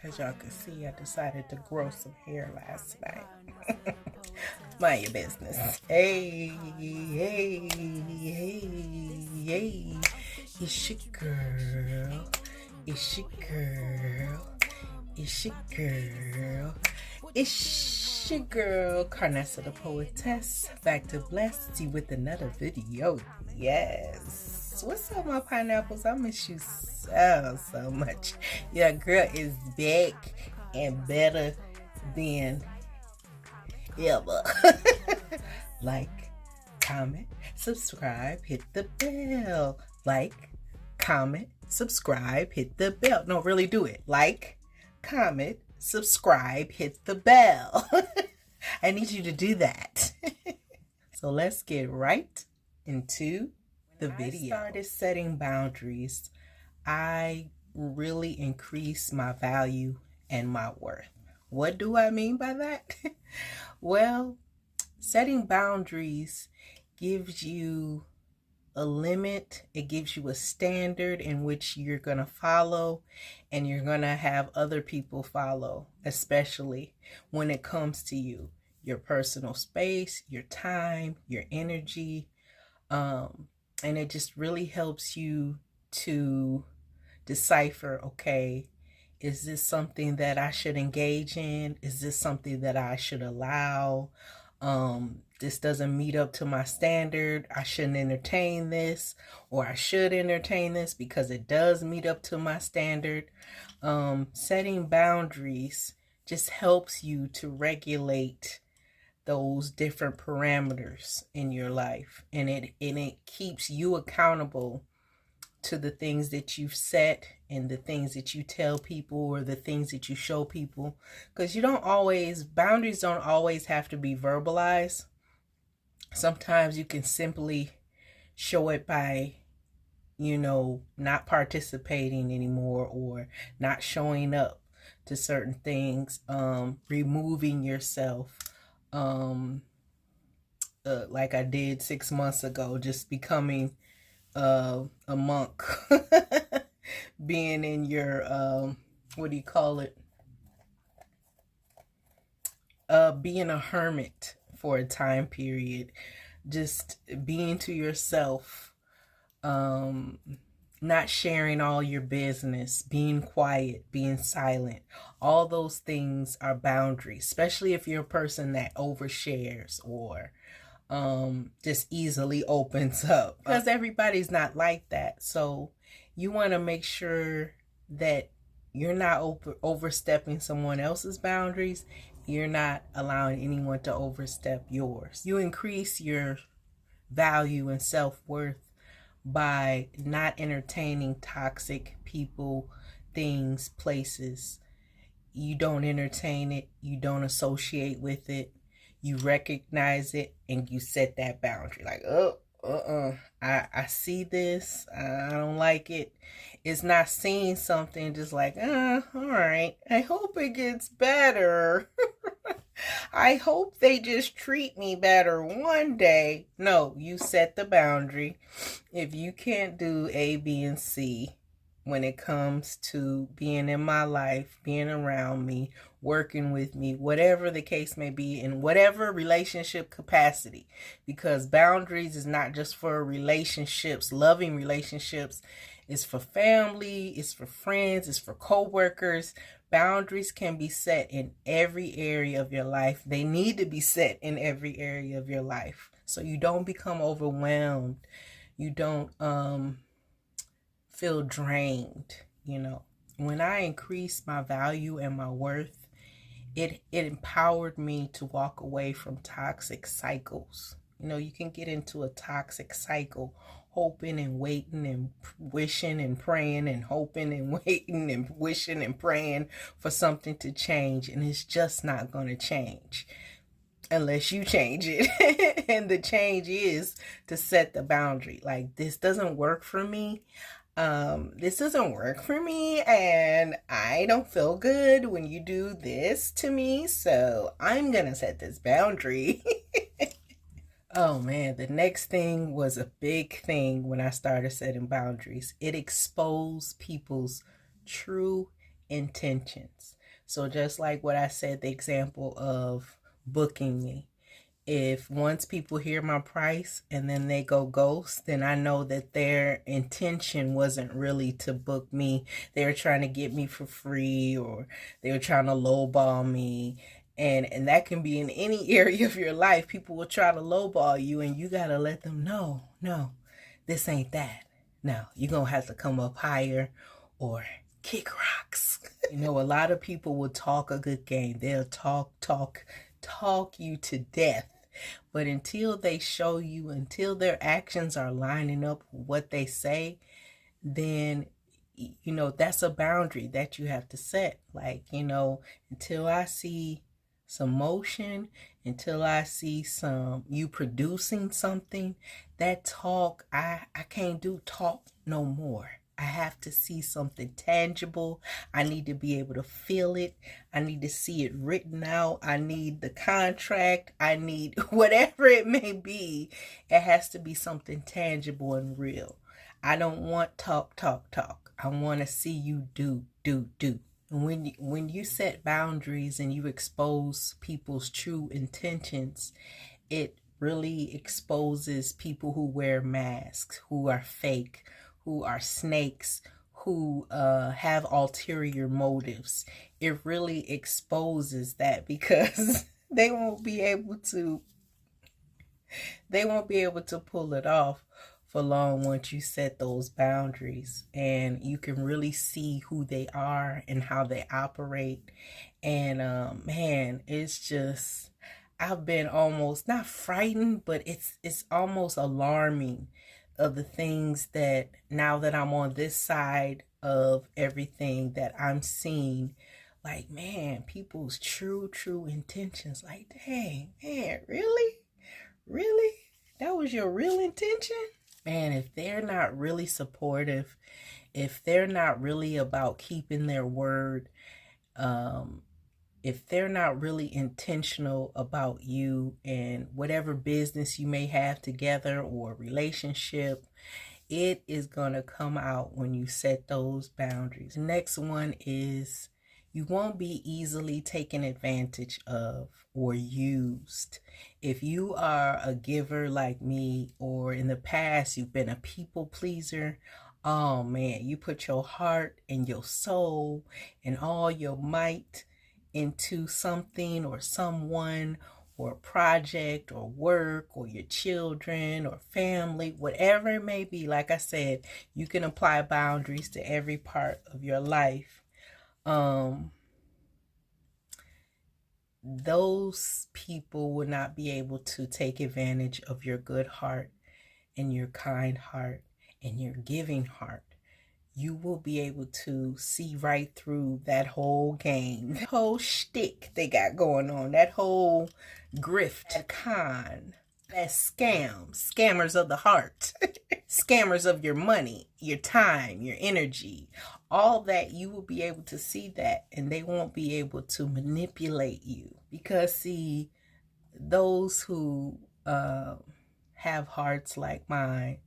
As y'all can see, I decided to grow some hair last night. Mind your business. Hey, hey, hey, hey. It's your girl. It's your girl. It's your girl. It's your girl, Carnessa the Poetess, back to bless you with another video. Yes. What's up, my pineapples? I miss you so much. Your girl is back and better than ever. Like, comment, subscribe, hit the bell. Like, comment, subscribe, hit the bell. No, really do it. Like, comment, subscribe, hit the bell. I need you to do that. So let's get right into the video. I started setting boundaries, I really increased my value and my worth. What do I mean by that? Well, setting boundaries gives you a limit. It gives you a standard in which you're going to follow, and you're going to have other people follow, especially when it comes to you, your personal space, your time, your energy. And it just really helps you to decipher, okay, is this something that I should engage in? Is this something that I should allow? This doesn't meet up to my standard. I shouldn't entertain this, or I should entertain this because it does meet up to my standard. Setting boundaries just helps you to regulate those different parameters in your life, and it keeps you accountable to the things that you've set and the things that you tell people or the things that you show people, because boundaries don't always have to be verbalized. Sometimes you can simply show it by, not participating anymore, or not showing up to certain things, removing yourself, like I did 6 months ago, just becoming a monk. Being in your what do you call it, being a hermit for a time period, just being to yourself, not sharing all your business, being quiet, being silent. All those things are boundaries, especially if you're a person that overshares or just easily opens up, because everybody's not like that. So you want to make sure that you're not overstepping someone else's boundaries. You're not allowing anyone to overstep yours. You increase your value and self-worth by not entertaining toxic people, things, places. You don't entertain it. You don't associate with it. You recognize it and you set that boundary. Like, I see this. I don't like it. It's not seeing something just like, all right, I hope it gets better. I hope they just treat me better one day. No, you set the boundary. If you can't do A, B, and C when it comes to being in my life, being around me, working with me, whatever the case may be, in whatever relationship capacity, because boundaries is not just for relationships, loving relationships. It's for family, it's for friends, it's for co-workers. Boundaries can be set in every area of your life. They need to be set in every area of your life, so you don't become overwhelmed. You don't feel drained. When I increased my value and my worth, it empowered me to walk away from toxic cycles. You can get into a toxic cycle, hoping and waiting and wishing and praying and hoping and waiting and wishing and praying for something to change, and it's just not going to change unless you change it. And the change is to set the boundary. Like, this doesn't work for me. This doesn't work for me, and I don't feel good when you do this to me, so I'm gonna set this boundary. Oh man, the next thing was a big thing when I started setting boundaries. It exposed people's true intentions. So just like what I said, the example of booking me. If once people hear my price and then they go ghost, then I know that their intention wasn't really to book me. They were trying to get me for free, or they were trying to lowball me. And that can be in any area of your life. People will try to lowball you, and you got to let them know, no, this ain't that. No, you're going to have to come up higher or kick rocks. You know, a lot of people will talk a good game. They'll talk you to death. But until they show you, until their actions are lining up with what they say, then, you know, that's a boundary that you have to set. Like, you know, until I see some motion, until I see some you producing something, that talk, I can't do talk no more. I have to see something tangible. I need to be able to feel it. I need to see it written out. I need the contract. I need whatever it may be. It has to be something tangible and real. I don't want talk. I want to see you do. When you set boundaries and you expose people's true intentions, it really exposes people who wear masks, who are fake, who are snakes, who have ulterior motives. It really exposes that, because they won't be able to pull it off for long once you set those boundaries, and you can really see who they are and how they operate. And man, it's just, I've been almost not frightened, but it's almost alarming of the things that, now that I'm on this side of everything, that I'm seeing. Like, man, people's true intentions. Like, dang, man, really that was your real intention? Man, if they're not really supportive, if they're not really about keeping their word, if they're not really intentional about you and whatever business you may have together or relationship, it is going to come out when you set those boundaries. Next one is, you won't be easily taken advantage of or used. If you are a giver like me, or in the past you've been a people pleaser, oh man, you put your heart and your soul and all your might into something or someone or a project or work or your children or family, whatever it may be. Like I said, you can apply boundaries to every part of your life. Those people will not be able to take advantage of your good heart and your kind heart and your giving heart. You will be able to see right through that whole game, that whole shtick they got going on, that whole grift, that con, that scammers of the heart, scammers of your money, your time, your energy, all that. You will be able to see that, and they won't be able to manipulate you. Because see, those who have hearts like mine,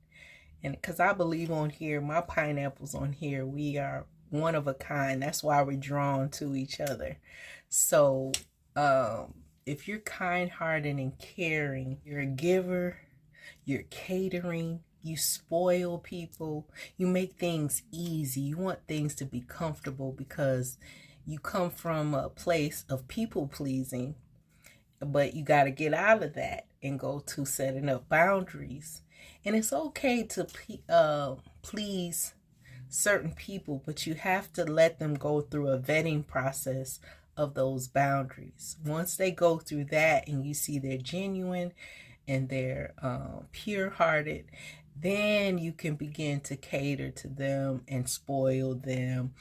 and because I believe on here, my pineapples on here, we are one of a kind. That's why we're drawn to each other. So if you're kind-hearted and caring, you're a giver, you're catering, you spoil people, you make things easy, you want things to be comfortable because you come from a place of people pleasing, but you got to get out of that and go to setting up boundaries. And it's okay to please certain people, but you have to let them go through a vetting process of those boundaries. Once they go through that and you see they're genuine and they're pure-hearted, then you can begin to cater to them and spoil them,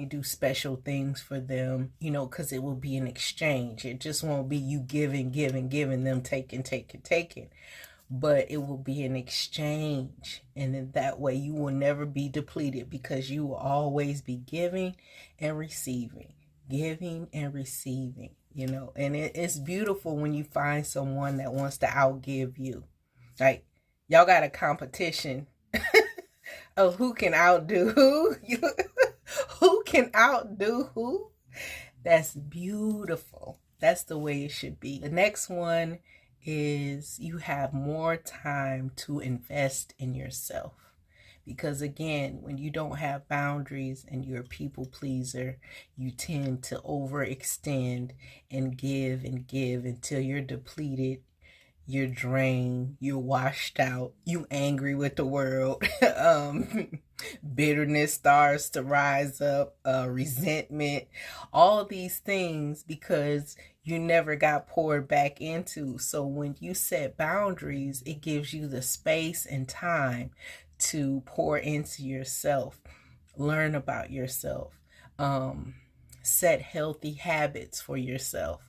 do special things for them, because it will be an exchange. It just won't be you giving, them taking. But it will be an exchange. And in that way, you will never be depleted, because you will always be giving and receiving. And it's beautiful when you find someone that wants to outgive you. Like, y'all got a competition of who can outdo who. Who can outdo who? That's beautiful. That's the way it should be. The next one is you have more time to invest in yourself. Because again, when you don't have boundaries and you're a people pleaser, you tend to overextend and give until you're depleted, you're drained, you're washed out, you angry with the world. Bitterness starts to rise up, resentment, all these things because you never got poured back into. So when you set boundaries, it gives you the space and time to pour into yourself, learn about yourself, set healthy habits for yourself,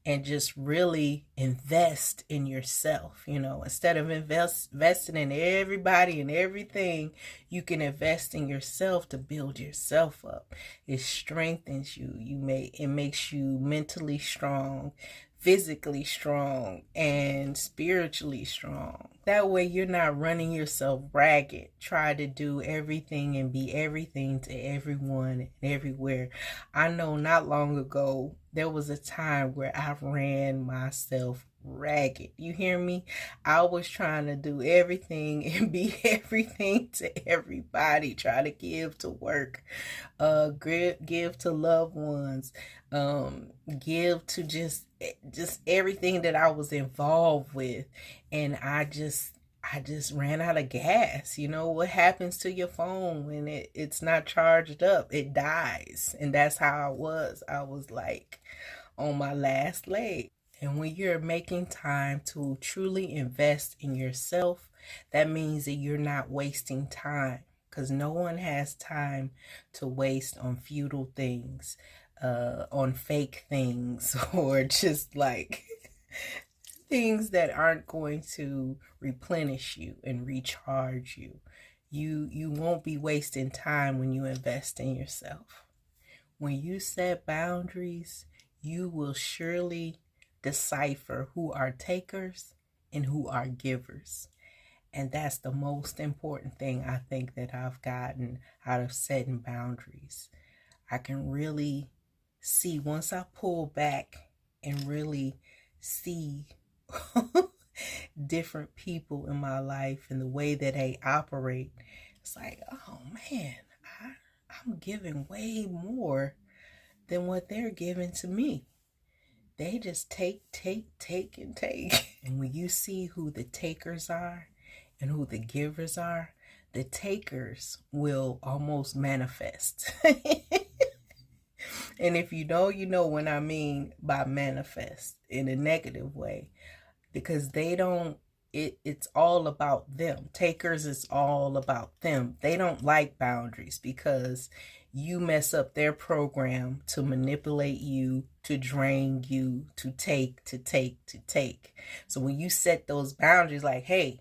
and just really invest in yourself. Instead of investing in everybody and everything, you can invest in yourself to build yourself up. It strengthens you. It makes you mentally strong, physically strong, and spiritually strong. That way you're not running yourself ragged, try to do everything and be everything to everyone and everywhere. I know not long ago, there was a time where I ran myself ragged. You hear me? I was trying to do everything and be everything to everybody, try to give to work, give to loved ones, give to just everything that I was involved with. And I just ran out of gas. What happens to your phone when it's not charged up? It dies. And that's how I was. I was like on my last leg. And when you're making time to truly invest in yourself, that means that you're not wasting time, because no one has time to waste on futile things, on fake things, or just like things that aren't going to replenish you and recharge you. You won't be wasting time when you invest in yourself. When you set boundaries, you will surely decipher who are takers and who are givers. And that's the most important thing I think that I've gotten out of setting boundaries. I can really see, once I pull back and really see different people in my life and the way that they operate, it's like, oh man, I'm giving way more than what they're giving to me. They just take, and take. And when you see who the takers are and who the givers are, the takers will almost manifest. And if you know, you know what I mean by manifest in a negative way, because they don't, it's all about them. Takers is all about them. They don't like boundaries because you mess up their program to manipulate you, to drain you, to take. So when you set those boundaries like, hey,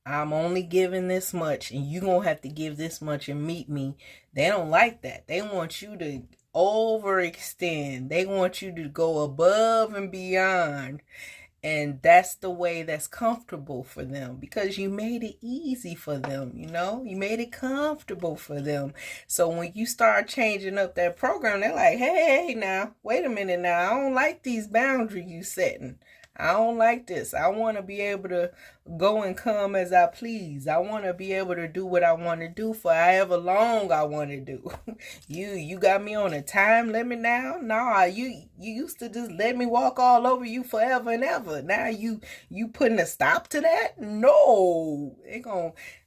I'm only giving this much and you're going to have to give this much and meet me, they don't like that. They want you to overextend. They want you to go above and beyond. And that's the way that's comfortable for them, because you made it easy for them, you made it comfortable for them. So when you start changing up that program, they're like, hey, now, wait a minute now. I don't like these boundaries you setting. I don't like this. I want to be able to go and come as I please. I want to be able to do what I want to do for however long I want to do. You got me on a time limit now? Nah, you used to just let me walk all over you forever and ever. Now you putting a stop to that? No.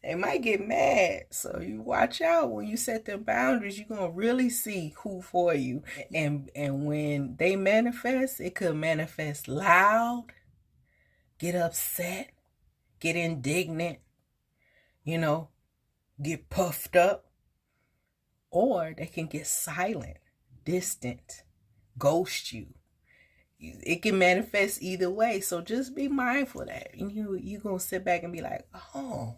They might get mad. So you watch out when you set them boundaries. You're going to really see who for you. And when they manifest, it could manifest loud, get upset, get indignant, get puffed up, or they can get silent, distant, ghost you. It can manifest either way. So just be mindful of that. You're going to sit back and be like, oh,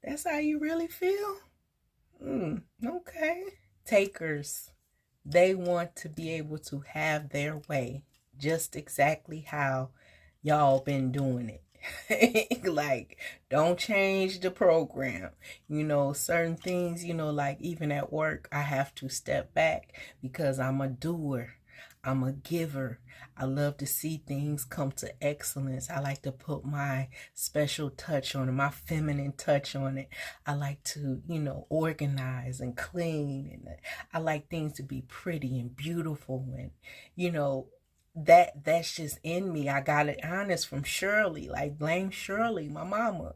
that's how you really feel? Okay. Takers, they want to be able to have their way just exactly how y'all been doing it. Like, don't change the program. Certain things, like even at work, I have to step back because I'm a doer. I'm a giver. I love to see things come to excellence. I like to put my special touch on it, my feminine touch on it. I like to, organize and clean. And I like things to be pretty and beautiful. And, that's just in me. I got it honest from Shirley. Like, blame Shirley, my mama.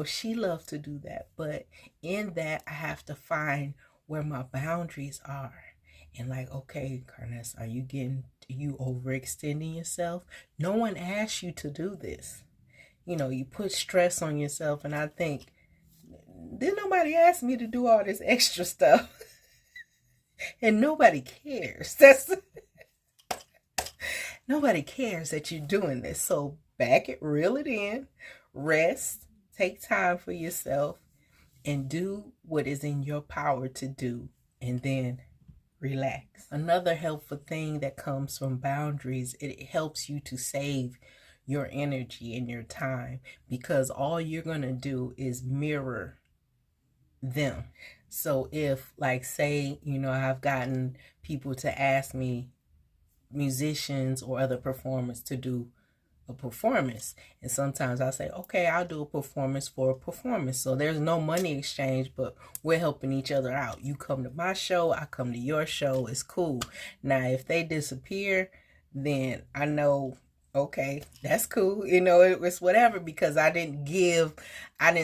She loved to do that. But in that, I have to find where my boundaries are. And like, okay, Carness, are you overextending yourself? No one asked you to do this. You put stress on yourself, and I think, didn't nobody ask me to do all this extra stuff? And nobody cares. Nobody cares that you're doing this. So reel it in, rest, take time for yourself, and do what is in your power to do, and then relax. Another helpful thing that comes from boundaries, it helps you to save your energy and your time, because all you're going to do is mirror them. So if, like, say, I've gotten people to ask me, musicians or other performers, to do a performance, and sometimes I'll say, okay, I'll do a performance for a performance. So there's no money exchange, but we're helping each other out. You come to my show, I come to your show. It's cool. Now if they disappear, then I know, okay, that's cool. It's whatever, because I didn't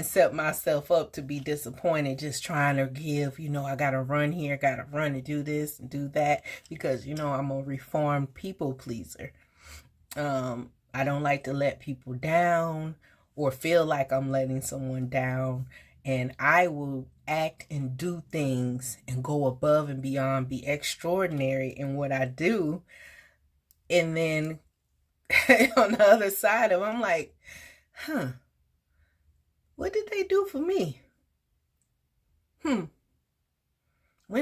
set myself up to be disappointed just trying to give. I gotta run here, gotta run to do this and do that, because I'm a reformed people pleaser. I don't like to let people down or feel like I'm letting someone down. And I will act and do things and go above and beyond, be extraordinary in what I do. And then on the other side of it, I'm like, what did they do for me? When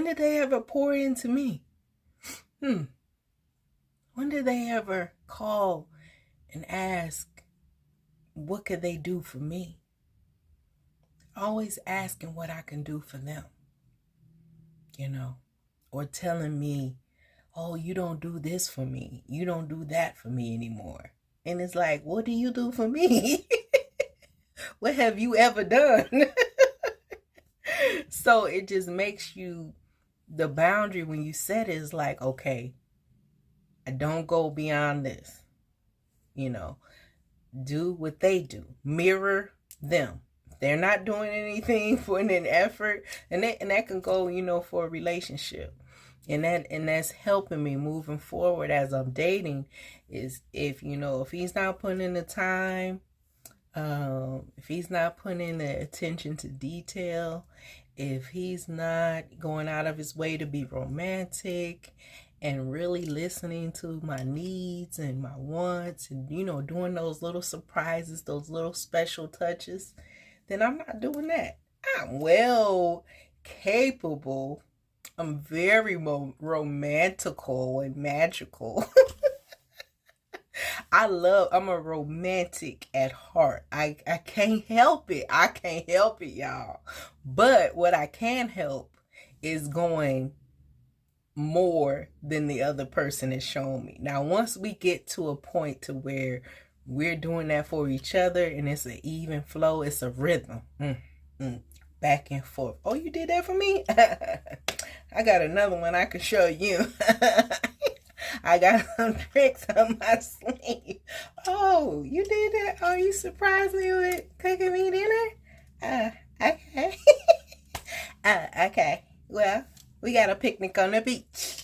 did they ever pour into me? When did they ever call and ask, what could they do for me? Always asking what I can do for them, or telling me, oh, you don't do this for me. You don't do that for me anymore. And it's like, what do you do for me? What have you ever done? So it just makes you, the boundary when you set it is like, okay, I don't go beyond this. Do what they do. Mirror them. If they're not doing anything, putting in effort, and that can go, for a relationship. And that's helping me moving forward as I'm dating, is if he's not putting in the time, if he's not putting in the attention to detail, if he's not going out of his way to be romantic and really listening to my needs and my wants, and doing those little surprises, those little special touches, then I'm not doing that. I'm well capable. I'm very romantical and magical. I'm a romantic at heart. I can't help it. I can't help it, y'all. But what I can help is going more than the other person has shown me. Now, once we get to a point to where we're doing that for each other and it's an even flow, it's a rhythm. Back and forth. Oh, you did that for me? I got another one I can show you. I got some tricks on my sleeve. Oh, you did that? Oh, you surprised me with cooking me dinner? Okay. Okay. Well, we got a picnic on the beach.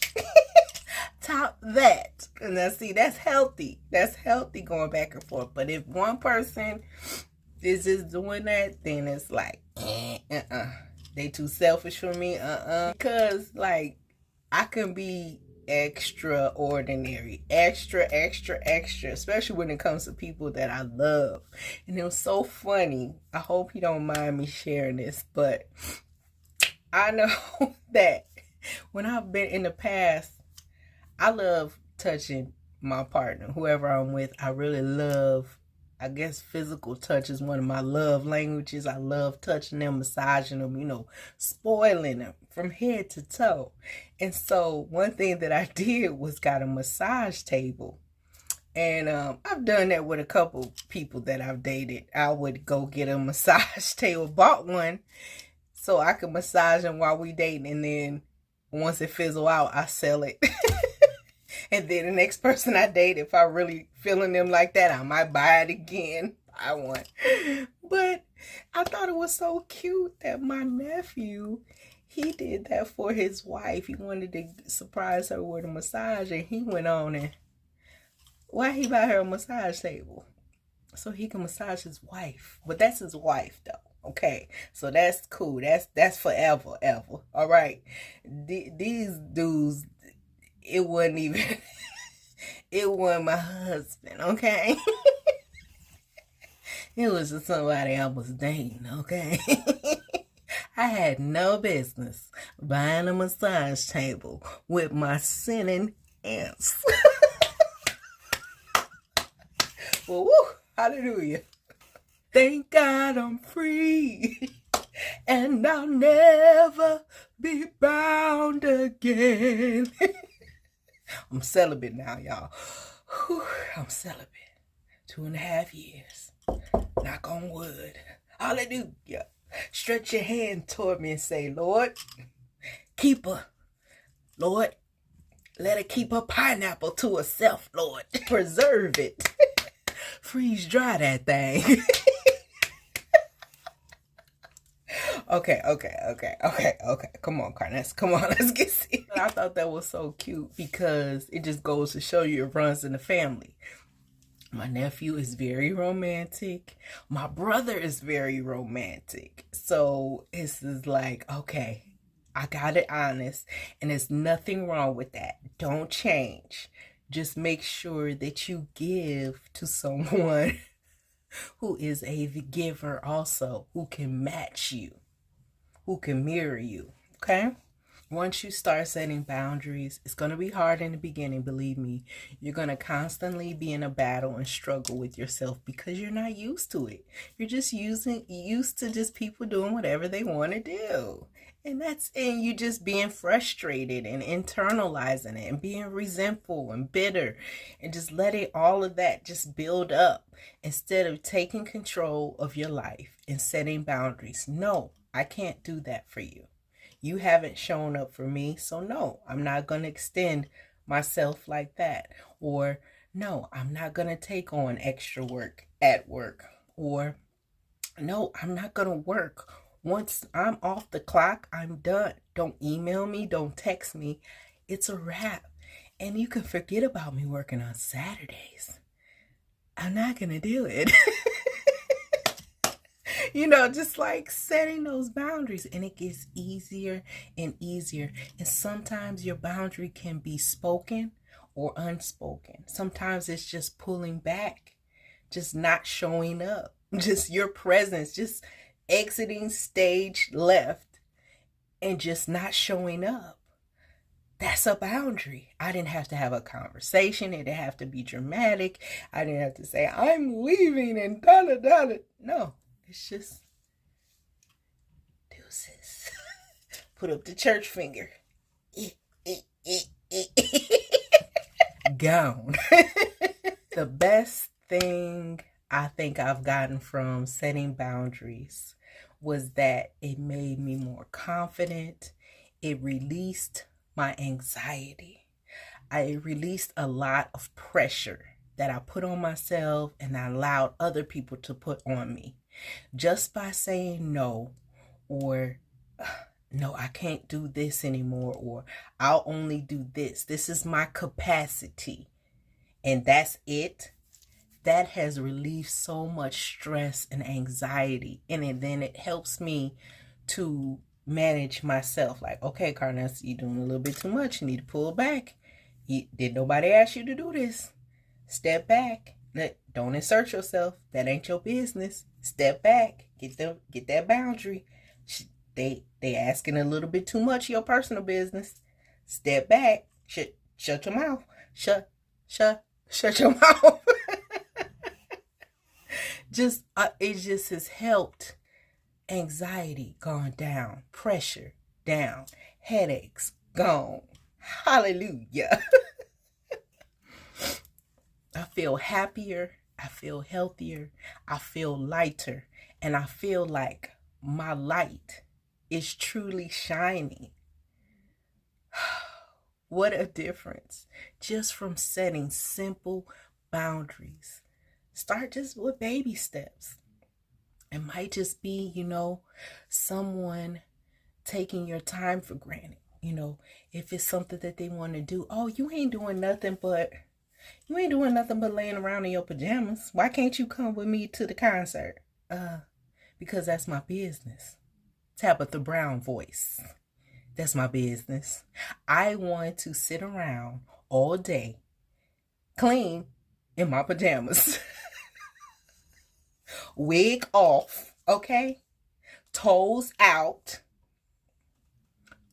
Top that. And now see, that's healthy. That's healthy going back and forth. But if one person is just doing that, then it's like, they too selfish for me. Because like, I can be extraordinary, extra, especially when it comes to people that I love. And it was so funny. I hope you don't mind me sharing this, but I know that when I've been in the past, I love touching my partner, whoever I'm with. I really love I guess physical touch is one of my love languages. I love touching them, massaging them, spoiling them from head to toe. And so one thing that I did was got a massage table. And I've done that with a couple people that I've dated. I would go get a massage table, bought one so I could massage them while we dating. And then once it fizzle out, I sell it. And then the next person I date, if I really feeling them like that, I might buy it again. Buy one. But I thought it was so cute that my nephew, he did that for his wife. He wanted to surprise her with a massage, and he went on and why he buy her a massage table? So he can massage his wife. But that's his wife though. Okay, so that's cool. That's forever, ever. All right. These dudes, it wasn't even, it wasn't my husband, okay? It was just somebody I was dating, okay? I had no business buying a massage table with my sinning aunts. Well, woo, hallelujah. Thank God I'm free. And I'll never be bound again. I'm celibate now, y'all. Whew, I'm celibate. 2.5 years. Knock on wood. Hallelujah. Stretch your hand toward me and say, Lord, keep her. Lord, let her keep her pineapple to herself, Lord. Preserve it. Freeze dry that thing. Okay. Come on, Carness. Come on, let's get serious. I thought that was so cute because it just goes to show you it runs in the family. My nephew is very romantic. My brother is very romantic. So it's just like, okay, I got it honest. And there's nothing wrong with that. Don't change. Just make sure that you give to someone who is a giver also, who can match you, who can mirror you, okay? Once you start setting boundaries, it's going to be hard in the beginning, believe me. You're going to constantly be in a battle and struggle with yourself because you're not used to it. You're just used to just people doing whatever they want to do. And you just being frustrated and internalizing it and being resentful and bitter and just letting all of that just build up instead of taking control of your life and setting boundaries. No, I can't do that for you. You haven't shown up for me, so no, I'm not going to extend myself like that. Or no, I'm not going to take on extra work at work. Or no, I'm not going to work. Once I'm off the clock, I'm done. Don't email me, don't text me. It's a wrap. And you can forget about me working on Saturdays. I'm not going to do it. Just like setting those boundaries, and it gets easier and easier. And sometimes your boundary can be spoken or unspoken. Sometimes it's just pulling back, just not showing up, just your presence, just exiting stage left and just not showing up. That's a boundary. I didn't have to have a conversation. It didn't have to be dramatic. I didn't have to say, I'm leaving and da-da-da-da. No. It's just deuces. Put up the church finger. Gone. The best thing I think I've gotten from setting boundaries was that it made me more confident. It released my anxiety. I released a lot of pressure that I put on myself and I allowed other people to put on me. Just by saying no, or no, I can't do this anymore, or I'll only do this. This is my capacity. And that's it. That has relieved so much stress and anxiety. And then it helps me to manage myself. Like, okay, Carness, you're doing a little bit too much. You need to pull back. Did nobody ask you to do this? Step back. Don't insert yourself. That ain't your business. Step back. Get that boundary. They asking a little bit too much of your personal business. Step back. Shut your mouth. Shut your mouth. It just has helped anxiety gone down, pressure down, headaches gone. Hallelujah. I feel happier, I feel healthier, I feel lighter, and I feel like my light is truly shining. What a difference just from setting simple boundaries. Start just with baby steps. It might just be, someone taking your time for granted. If it's something that they want to do, oh, you ain't doing nothing but laying around in your pajamas. Why can't you come with me to the concert? Because that's my business. Tabitha Brown voice. That's my business. I want to sit around all day, clean in my pajamas. Wig off, okay? Toes out.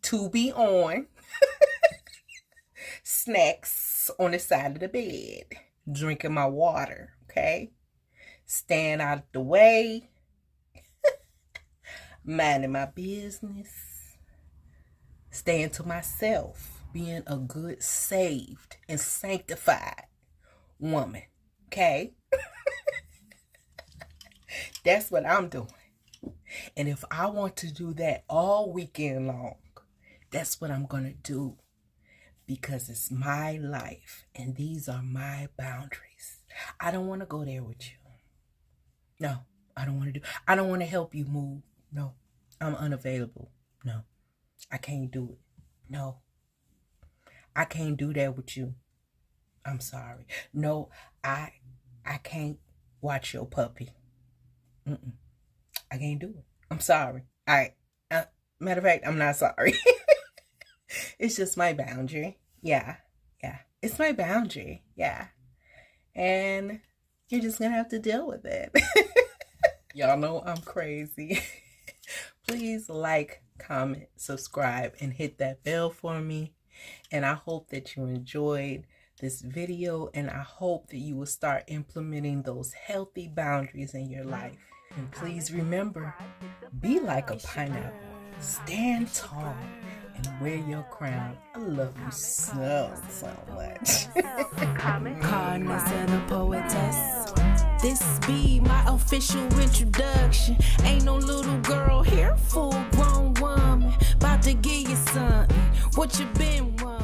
Tubi on. Snacks on the side of the bed. Drinking my water, okay? Staying out of the way. Minding my business. Staying to myself. Being a good, saved, and sanctified woman, okay? That's what I'm doing. And if I want to do that all weekend long, that's what I'm going to do. Because it's my life and these are my boundaries. I don't want to go there with you. No, I don't want to I don't want to help you move. No, I'm unavailable. No, I can't do it. No, I can't do that with you. I'm sorry. No, I can't watch your puppy. I can't do it. I'm sorry. All right. Matter of fact, I'm not sorry. It's just my boundary. Yeah. It's my boundary. Yeah. And you're just going to have to deal with it. Y'all know I'm crazy. Please like, comment, subscribe, and hit that bell for me. And I hope that you enjoyed this video, and I hope that you will start implementing those healthy boundaries in your life. And please remember, be like a pineapple, stand tall, and wear your crown. I love you so much. Carness and a poetess. This be my official introduction. Ain't no little girl here, full grown woman. About to give you something. What you been wanting?